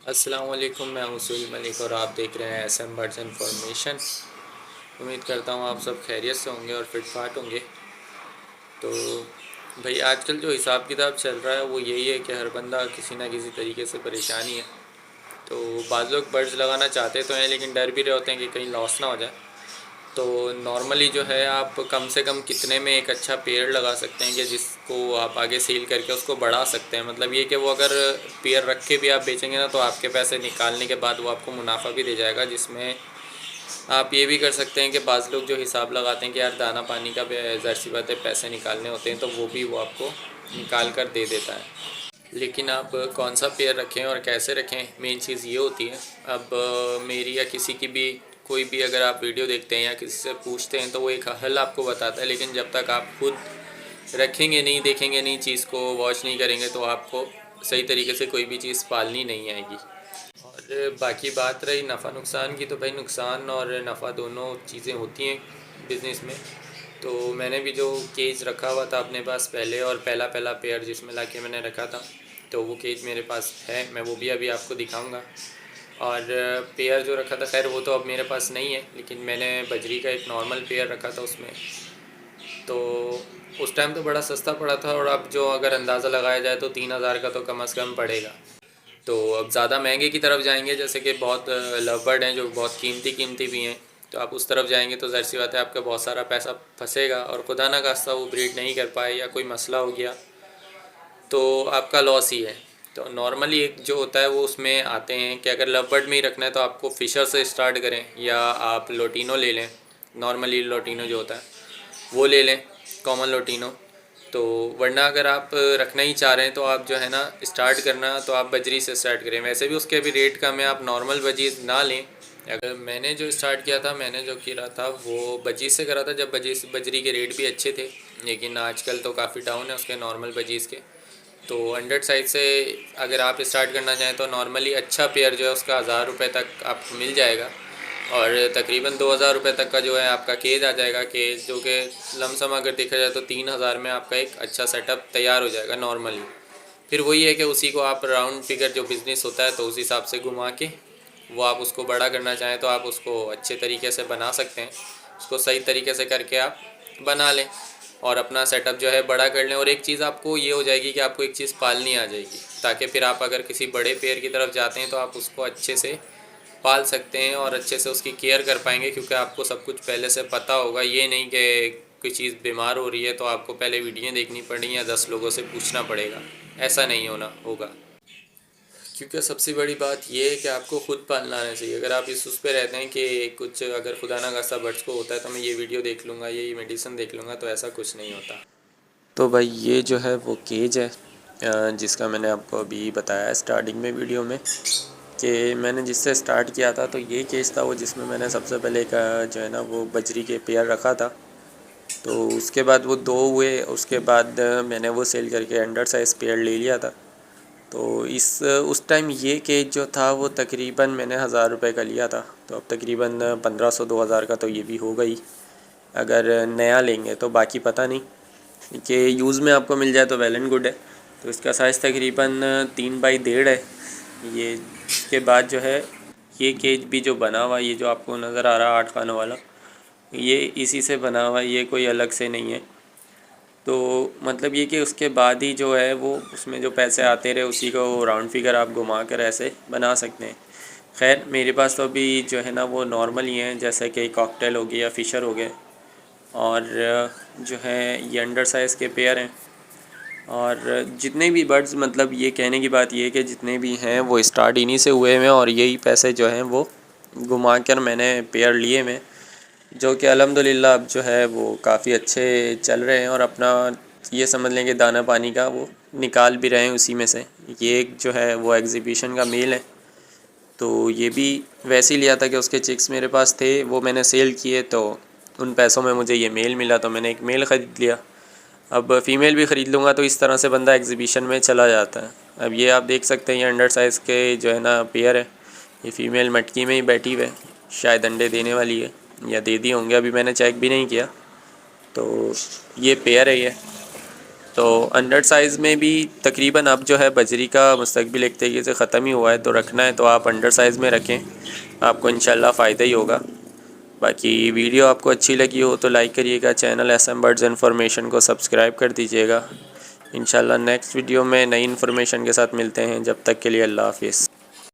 अस्सलाम वालेकुम, मैं मुसूल मलिक और आप देख रहे हैं SM बर्ड्स इन्फॉर्मेशन। उम्मीद करता हूँ आप सब खैरियत से होंगे और फिट फाट होंगे। तो भाई आजकल जो हिसाब किताब चल रहा है वो यही है कि हर बंदा किसी ना किसी तरीके से परेशानी है। तो बाज़ लोग बर्ड्स लगाना चाहते तो हैं लेकिन डर भी रहे होते हैं कि कहीं लॉस ना हो जाए। तो नॉर्मली जो है आप कम से कम कितने में एक अच्छा पेड़ लगा सकते हैं कि जिसको आप आगे सेल करके उसको बढ़ा सकते हैं। मतलब ये कि वो अगर पेड़ रख के भी आप बेचेंगे ना तो आपके पैसे निकालने के बाद वो आपको मुनाफा भी दे जाएगा, जिसमें आप ये भी कर सकते हैं कि बाज़ लोग जो हिसाब लगाते हैं कि यार दाना पानी का भी ज़ाहिर सी बात है पैसे निकालने होते हैं, तो वो भी वो आपको निकाल कर दे देता है। लेकिन आप कौन सा पेड़ रखें और कैसे रखें, मेन चीज़ ये होती है। अब मेरी या किसी की भी कोई भी अगर आप वीडियो देखते हैं या किसी से पूछते हैं तो वो एक हल आपको बताता है, लेकिन जब तक आप खुद रखेंगे नहीं, देखेंगे नहीं, चीज़ को वॉच नहीं करेंगे तो आपको सही तरीके से कोई भी चीज़ पालनी नहीं आएगी। और बाकी बात रही नफ़ा नुकसान की, तो भाई नुकसान और नफ़ा दोनों चीज़ें होती हैं बिज़नेस में। तो मैंने भी जो केज रखा हुआ था अपने पास पहले, और पहला पहला पेयर जिसमें ला के मैंने रखा था, तो वो केज मेरे पास है, मैं वो भी अभी आपको दिखाऊंगा। और पेयर जो रखा था खैर वो तो अब मेरे पास नहीं है, लेकिन मैंने बजरी का एक नॉर्मल पेयर रखा था उसमें। तो उस टाइम तो बड़ा सस्ता पड़ा था, और अब जो अगर अंदाज़ा लगाया जाए तो 3,000 का तो कम अज़ कम पड़ेगा। तो अब ज़्यादा महंगे की तरफ जाएंगे, जैसे कि बहुत लव बर्ड हैं जो बहुत कीमती कीमती भी हैं, तो आप उस तरफ जाएंगे तो ज़ाहिर सी बात है आपका बहुत सारा पैसा फंसेगा, और खुदा ना खास्ता वो ब्रीड नहीं कर पाए या कोई मसला हो गया तो आपका लॉस ही है। तो नॉर्मली एक जो होता है वो उसमें आते हैं कि अगर लव बर्ड में ही रखना है तो आपको फ़िशर से स्टार्ट करें, या आप लोटिनो ले लें। नॉर्मली लोटिनो जो होता है वो ले लें, कॉमन लोटिनो। तो वरना अगर आप रखना ही चाह रहे हैं तो आप जो है ना स्टार्ट करना तो आप बजरी से स्टार्ट करें। वैसे भी उसके भी रेट कम है, आप नॉर्मल बजी ना लें। अगर मैंने जो स्टार्ट किया था, मैंने जो किया था वो बजीज से करा था, जब बजरी के रेट भी अच्छे थे। लेकिन आजकल तो काफ़ी डाउन है उसके नॉर्मल बजीज के। तो 100 साइज से अगर आप स्टार्ट करना चाहें तो नॉर्मली अच्छा पेयर जो है उसका 1000 रुपये तक आपको मिल जाएगा, और तकरीबन 2000 रुपये तक का जो है आपका केज आ जाएगा। केज जो कि लमसम अगर देखा जाए तो 3000 में आपका एक अच्छा सेटअप तैयार हो जाएगा नॉर्मली। फिर वही है कि उसी को आप राउंड फिगर जो बिज़नेस होता है तो उस हिसाब से घुमा के वो आप उसको बड़ा करना चाहें तो आप उसको अच्छे तरीके से बना सकते हैं। उसको सही तरीके से करके आप बना लें और अपना सेटअप जो है बड़ा कर लें। और एक चीज़ आपको ये हो जाएगी कि आपको एक चीज़ पालनी आ जाएगी, ताकि फिर आप अगर किसी बड़े पेड़ की तरफ जाते हैं तो आप उसको अच्छे से पाल सकते हैं और अच्छे से उसकी केयर कर पाएंगे, क्योंकि आपको सब कुछ पहले से पता होगा। ये नहीं कि कोई चीज़ बीमार हो रही है तो आपको पहले वीडियो देखनी पड़ी या 10 लोगों से पूछना पड़ेगा। ऐसा नहीं होना होगा, क्योंकि सबसे बड़ी बात ये है कि आपको खुद पालना आना चाहिए। अगर आप इस उस पे रहते हैं कि कुछ अगर खुदा ना खास्ता बर्ड्स को होता है तो मैं ये वीडियो देख लूँगा, ये मेडिसिन देख लूँगा, तो ऐसा कुछ नहीं होता। तो भाई ये जो है वो केज है जिसका मैंने आपको अभी बताया स्टार्टिंग में वीडियो में कि मैंने जिससे स्टार्ट किया था, तो ये केज था वो जिसमें मैंने सबसे पहले एक जो है ना वो बजरी के पेयर रखा था। तो उसके बाद वो दो हुए, उसके बाद मैंने वो सेल करके 100 साइज़ पेयर ले लिया था। तो उस टाइम ये केज जो था वो तकरीबन मैंने 1000 रुपये का लिया था। तो अब तकरीबन 1500-2000 का तो ये भी हो गई अगर नया लेंगे तो। बाकी पता नहीं कि यूज़ में आपको मिल जाए तो वेल एंड गुड है। तो इसका साइज़ तकरीबन 3x1.5 है ये। इसके बाद जो है ये केज भी जो बना हुआ, ये जो आपको नज़र आ रहा है 8 खानों वाला, ये इसी से बना हुआ है, ये कोई अलग से नहीं है। तो मतलब ये कि उसके बाद ही जो है वो उसमें जो पैसे आते रहे उसी को राउंड फिगर आप घुमा कर ऐसे बना सकते हैं। खैर मेरे पास तो अभी जो है ना वो नॉर्मल ही हैं, जैसे कि कॉकटेल हो गया या फ़िशर हो गए, और जो है ये अंडर साइज़ के पेयर हैं। और जितने भी बर्ड्स, मतलब ये कहने की बात ये है कि जितने भी हैं वो स्टार्ट इन्हीं से हुए हैं, और यही पैसे जो हैं वो घुमा कर मैंने पेयर लिए हैं, जो कि अल्हम्दुलिल्लाह अब जो है वो काफ़ी अच्छे चल रहे हैं, और अपना ये समझ लें कि दाना पानी का वो निकाल भी रहे हैं उसी में से। ये एक जो है वो एग्ज़िबिशन का मेल है, तो ये भी वैसे ही लिया था कि उसके चिक्स मेरे पास थे, वो मैंने सेल किए, तो उन पैसों में मुझे ये मेल मिला, तो मैंने एक मेल ख़रीद लिया। अब फ़ीमेल भी ख़रीद लूँगा, तो इस तरह से बंदा एग्ज़िबिशन में चला जाता है। अब ये आप देख सकते हैं ये 100 साइज़ के जो है ना पेयर है। ये फ़ीमेल मटकी में ही बैठी हुई है, शायद अंडे देने वाली है या दे दिए होंगे, अभी मैंने चेक भी नहीं किया। तो ये पेयर है ये। तो अंडर साइज़ में भी तकरीबन अब जो है बजरी का मुस्तकबिल एक तरीके से ख़त्म ही हुआ है, तो रखना है तो आप अंडर साइज़ में रखें, आपको इंशाल्लाह फ़ायदा ही होगा। बाकी वीडियो आपको अच्छी लगी हो तो लाइक करिएगा, चैनल SM बर्ड्स इन्फॉर्मेशन को सब्सक्राइब कर दीजिएगा। इंशाल्लाह नेक्स्ट वीडियो में नई इन्फॉर्मेशन के साथ मिलते हैं, जब तक के लिए अल्लाह हाफिज़।